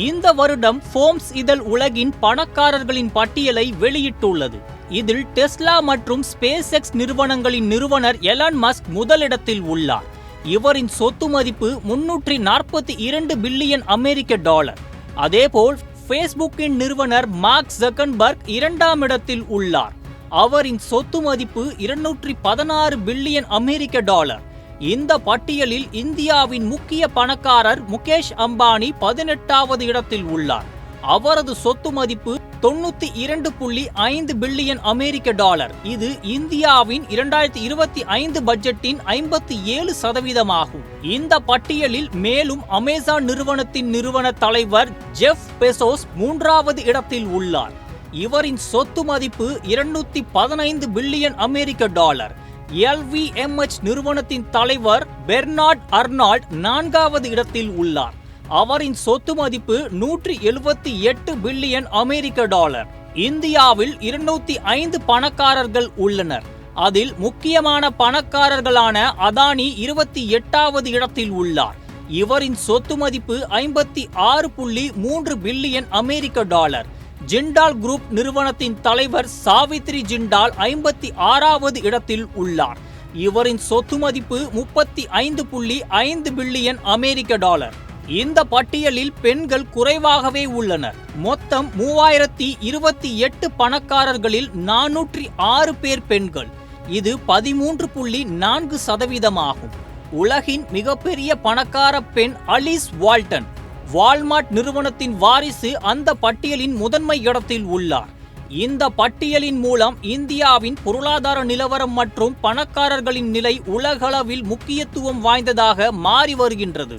இந்த வருடம் ஃபோர்ப்ஸ் இதழ் உலகின் பணக்காரர்களின் பட்டியலை வெளியிட்டுள்ளது. இதில் டெஸ்லா மற்றும் ஸ்பேஸ் எக்ஸ் நிறுவனங்களின் நிறுவனர் எலான் மஸ்க் முதலிடத்தில் உள்ளார். இவரின் சொத்து மதிப்பு 342 பில்லியன் அமெரிக்க டாலர். அதேபோல் ஃபேஸ்புக்கின் நிறுவனர் மார்க் ஜக்கர்பர்க் 2ஆம் இடத்தில் உள்ளார். அவரின் சொத்து மதிப்பு 216 பில்லியன் அமெரிக்க டாலர். இந்த பட்டியலில் இந்தியாவின் முக்கிய பணக்காரர் முகேஷ் அம்பானி 18வது இடத்தில் உள்ளார். அவரது சொத்து மதிப்பு 92.5 பில்லியன் அமெரிக்க டாலர். இது இந்தியாவின் 2025 பட்ஜெட்டின் 57% இந்த பட்டியலில் மேலும் அமேசான் நிறுவனத்தின் நிறுவன தலைவர் ஜெஃப் பெசோஸ் 3வது இடத்தில் உள்ளார். இவரின் சொத்து மதிப்பு 215 பில்லியன் அமெரிக்க டாலர். LVMH நிறுவனத்தின் தலைவர் பெர்னார்ட் அர்னால்ட் 4வது இடத்தில் உள்ளார். அவரின் சொத்து மதிப்பு 178 பில்லியன் அமெரிக்க டாலர். இந்தியாவில் 205 பணக்காரர்கள் உள்ளனர். அதில் முக்கியமான பணக்காரர்களான அதானி 28வது இடத்தில் உள்ளார். இவரின் சொத்து மதிப்பு 56.3 பில்லியன் அமெரிக்க டாலர். ஜிண்டால் குரூப் நிறுவனத்தின் தலைவர் சாவித்ரி ஜிண்டால் 56வது இடத்தில் உள்ளார். இவரின் சொத்து மதிப்பு 35.5 பில்லியன் அமெரிக்க டாலர். இந்த பட்டியலில் பெண்கள் குறைவாகவே உள்ளனர். மொத்தம் 3028 பணக்காரர்களில் 406 பேர் பெண்கள். இது 13.4% ஆகும். உலகின் மிகப்பெரிய பணக்கார பெண் அலிஸ் வால்டன். வால்மார்ட் நிறுவனத்தின் வாரிசு அந்த பட்டியலின் முதன்மை இடத்தில் உள்ளார். இந்த பட்டியலின் மூலம் இந்தியாவின் பொருளாதார நிலவரம் மற்றும் பணக்காரர்களின் நிலை உலகளவில் முக்கியத்துவம் வாய்ந்ததாக மாறி வருகின்றது.